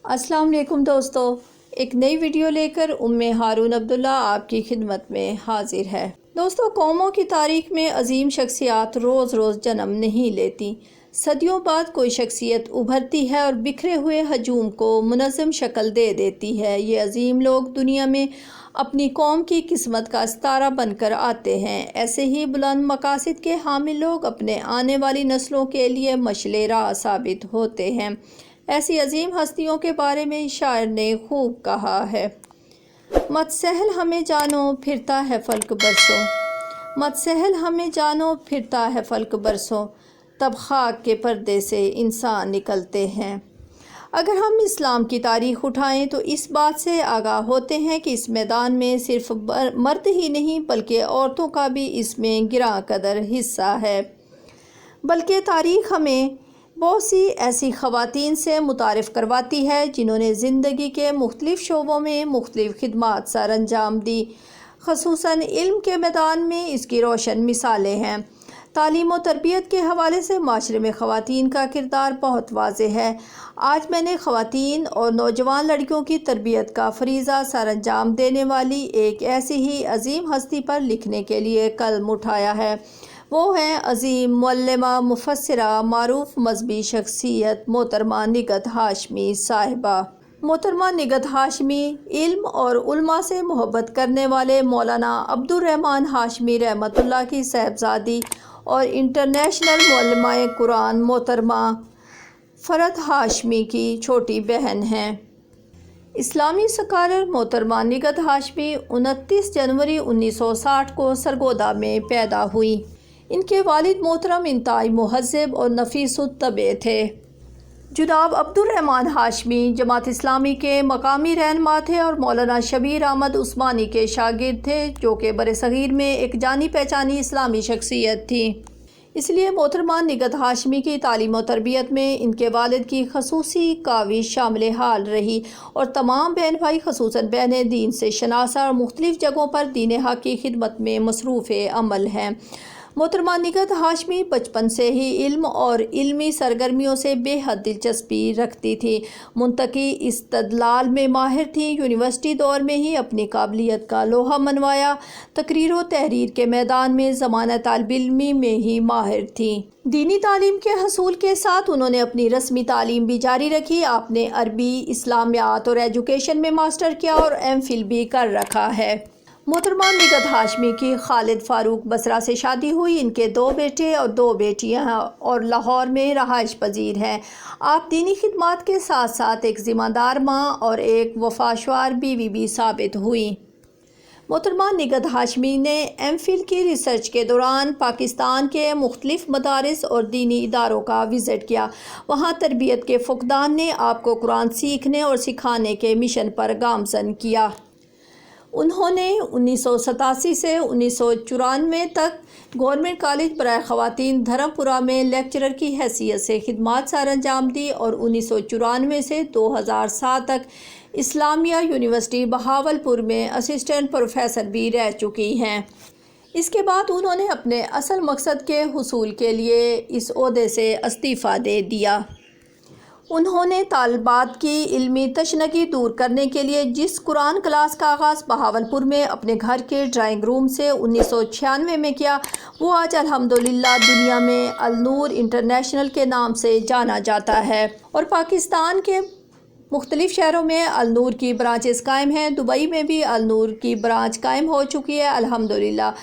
अस्सलाम वालेकुम दोस्तों, एक नई वीडियो लेकर उम्मे हारून अब्दुल्ला आपकी खिदमत में हाजिर है। दोस्तों, कौमों की तारीख में अजीम शख्सियात रोज़ रोज़ जन्म नहीं लेती। सदियों बाद कोई शख्सियत उभरती है और बिखरे हुए हजूम को मुनज़्ज़म शक्ल दे देती है। ये अजीम लोग दुनिया में अपनी कौम की किस्मत का सितारा बनकर आते हैं। ऐसे ही बुलंद मकासद के हामिल लोग अपने आने वाली नस्लों के लिए मशले राह साबित होते हैं। ऐसी अजीम हस्तियों के बारे में शायर ने खूब कहा है, मत सहल हमें जानो फिरता है फल्क बरसों, मत सहल हमें जानो फिरता है फल्क बरसों, तब खाक के पर्दे से इंसान निकलते हैं। अगर हम इस्लाम की तारीख़ उठाएं तो इस बात से आगाह होते हैं कि इस मैदान में सिर्फ मर्द ही नहीं बल्कि औरतों का भी इसमें गिरां कदर हिस्सा है। बल्कि तारीख़ हमें बहुत सी ऐसी ख़वातीन से मुतारिफ़ करवाती है जिन्होंने ज़िंदगी के मुख्तलिफ़ शोबों में मुख्तलिफ़ खिदमात सर अंजाम दी। ख़ुसूसन इल्म के मैदान में इसकी रोशन मिसालें हैं। तालीम और तरबियत के हवाले से माशरे में ख़वातीन का किरदार बहुत वाज़ेह है। आज मैंने ख़वातीन और नौजवान लड़कियों की तरबियत का फ़रीज़ा सर अंजाम देने वाली एक ऐसी ही अजीम हस्ती पर लिखने के लिए कलम उठाया है। वो हैं अजीम मुअल्लिमा मुफस्सिरा मारूफ मजहबी शख्सियत मोहतरमा निगहत हाशमी साहिबा। मोहतरमा निगहत हाशमी इल्म और उलमा से मोहब्बत करने वाले मौलाना अब्दुर रहमान हाशमी रहमतुल्लाह की साहबजादी और इंटरनेशनल मुअल्लिमाए कुरान मोहतरमा फ़रहत हाशमी की छोटी बहन हैं। इस्लामी स्कॉलर मोहतरमा निगहत हाशमी 29 जनवरी 1960 को सरगोदा में पैदा हुई। इनके वालिद मोहतरम इंतहाई मुहज़्ज़ब और नफीसुत तबे थे। जनाब अब्दुर रहमान हाशमी जमात इस्लामी के मकामी रहनुमा थे और मौलाना शबीर अहमद उस्मानी के शागिर्द थे, जो कि बरसग़ीर में एक जानी पहचानी इस्लामी शख्सियत थी। इसलिए मोहतरमा निगहत हाशमी की तालीम और तरबियत में इनके वालिद की खसूसी काविश शामिल हाल रही और तमाम बहन भाई खसूसन बहनें दीन से शनासा और मुख्तलिफ़ जगहों पर दीन हक़ की खिदमत में मसरूफ़ अमल हैं। मोहतरमा निगहत हाशमी बचपन से ही इल्म और इल्मी सरगर्मियों से बेहद दिलचस्पी रखती थी। मुंतकी इस्तदलाल में माहिर थी। यूनिवर्सिटी दौर में ही अपनी काबिलियत का लोहा मनवाया। तकरीर व तहरीर के मैदान में ज़माना तालिब इल्मी में ही माहिर थी। दीनी तालीम के हसूल के साथ उन्होंने अपनी रस्मी तालीम भी जारी रखी। आपने अरबी, इस्लामियात और एजुकेशन में मास्टर किया और एमफिल भी कर रखा है। मोहतरमा निगहत हाशमी की खालिद फारूक बसरा से शादी हुई। इनके 2 बेटे और 2 बेटियां और लाहौर में रहाइश पजीर हैं। आप दीनी खिदमात के साथ साथ एक ज़िम्मेदार माँ और एक वफाशवार बीवी भी साबित हुई। मोहतरमा निगहत हाशमी ने एमफिल की रिसर्च के दौरान पाकिस्तान के मुख्तलिफ़ मदारिस और दीनी इदारों का विज़िट किया। वहाँ तरबियत के फ़ुक़दान ने आपको कुरान सीखने और सिखाने के मिशन पर गामज़न किया। उन्होंने 1987 से 1994 तक गवर्नमेंट कॉलेज बराए ख़वातीन धर्मपुरा में लेक्चरर की हैसियत से खिदमात सर अंजाम दी और 1994 से 2007 तक इस्लामिया यूनिवर्सिटी बहावलपुर में असिस्टेंट प्रोफेसर भी रह चुकी हैं। इसके बाद उन्होंने अपने असल मकसद के हुसूल के लिए इस ओहदे से इस्तीफ़ा दे दिया। उन्होंने तालिबात की इल्मी तशनगी दूर करने के लिए जिस कुरान क्लास का आगाज़ बहावलपुर में अपने घर के ड्राइंग रूम से 1996 में किया, वो आज अल्हम्दुलिल्लाह दुनिया में अल-नूर इंटरनेशनल के नाम से जाना जाता है और पाकिस्तान के मुख्तलिफ़ शहरों में अल-नूर की ब्रांचेस कायम हैं। दुबई में भी अल-नूर की ब्रांच कायम हो चुकी है अल्हम्दुलिल्लाह।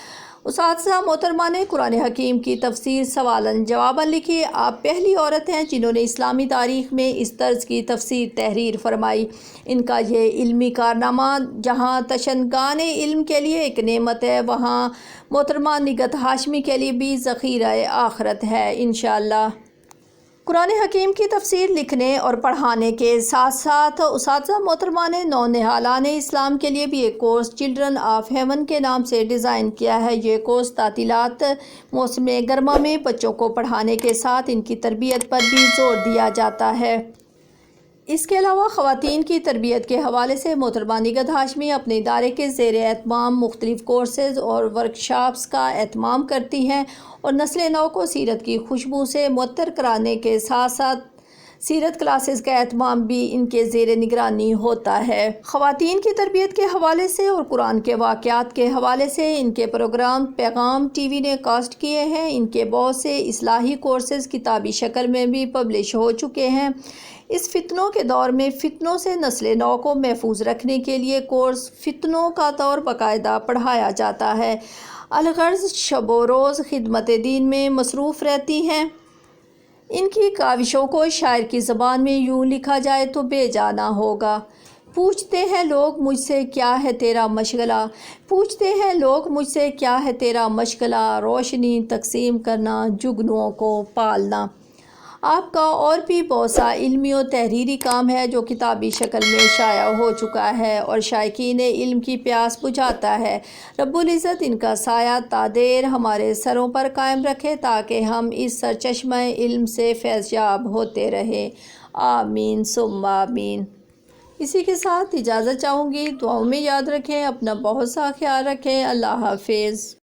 उस्ताद मोहतरमा ने कुरान हकीम की तफसीर सवालन जवाबन लिखी। आप पहली औरत हैं जिन्होंने इस्लामी तारीख़ में इस तर्ज की तफसीर तहरीर फरमाई। इनका ये इल्मी कारनामा जहाँ तशनगान इल्म के लिए एक नेमत है, वहाँ मोहतरमा निगहत हाशमी के लिए भी ज़ख़ीरा आखरत है इंशाअल्लाह। कुरान हकीम की तफसीर लिखने और पढ़ाने के साथ साथ उस्ताद मोहतरमा ने नौनिहालान इस्लाम के लिए भी एक कोर्स चिल्ड्रन ऑफ हेवन के नाम से डिज़ाइन किया है। ये कोर्स तातीलात मौसम गर्मा में बच्चों को पढ़ाने के साथ इनकी तरबियत पर भी ज़ोर दिया जाता है। इसके अलावा ख़वातीन की तरबियत के हवाले से मोहतरमा निगहत हाशमी अपने इदारे के ज़ेर एहतमाम मुख्तलिफ़ कोर्सेज़ और वर्कशॉप्स का एहतमाम करती हैं और नस्ल नौ को सीरत की खुशबू से मुअत्तर कराने के साथ साथ سیرت کلاسز کا اہتمام بھی ان کے زیر نگرانی ہوتا ہے۔ خواتین کی تربیت کے حوالے سے اور قرآن کے واقعات کے حوالے سے ان کے پروگرام پیغام ٹی وی نے کاسٹ کیے ہیں۔ ان کے بہت سے اصلاحی کورسز کتابی شکل میں بھی پبلش ہو چکے ہیں۔ اس فتنوں کے دور میں فتنوں سے نسل نو کو محفوظ رکھنے کے لیے کورس فتنوں کا دور باقاعدہ پڑھایا جاتا ہے۔ الغرض شب و روز خدمت دین میں مصروف رہتی ہیں۔ ان کی کاوشوں کو شاعر کی زبان میں یوں لکھا جائے تو بے جا نہ ہوگا۔ پوچھتے ہیں لوگ مجھ سے کیا ہے تیرا مشغلہ، پوچھتے ہیں لوگ مجھ سے کیا ہے تیرا مشغلہ، روشنی تقسیم کرنا، جگنوؤں کو پالنا۔ آپ کا اور بھی بہت سا علمی و تحریری کام ہے جو کتابی شکل میں شائع ہو چکا ہے اور شائقین علم کی پیاس بجھاتا ہے۔ رب العزت ان کا سایہ تا دیر ہمارے سروں پر قائم رکھے تاکہ ہم اس سرچشمہ علم سے فیض یاب ہوتے رہیں۔ آمین ثم آمین۔ اسی کے ساتھ اجازت چاہوں گی، دعاؤں میں یاد رکھیں، اپنا بہت سا خیال رکھیں۔ اللہ حافظ۔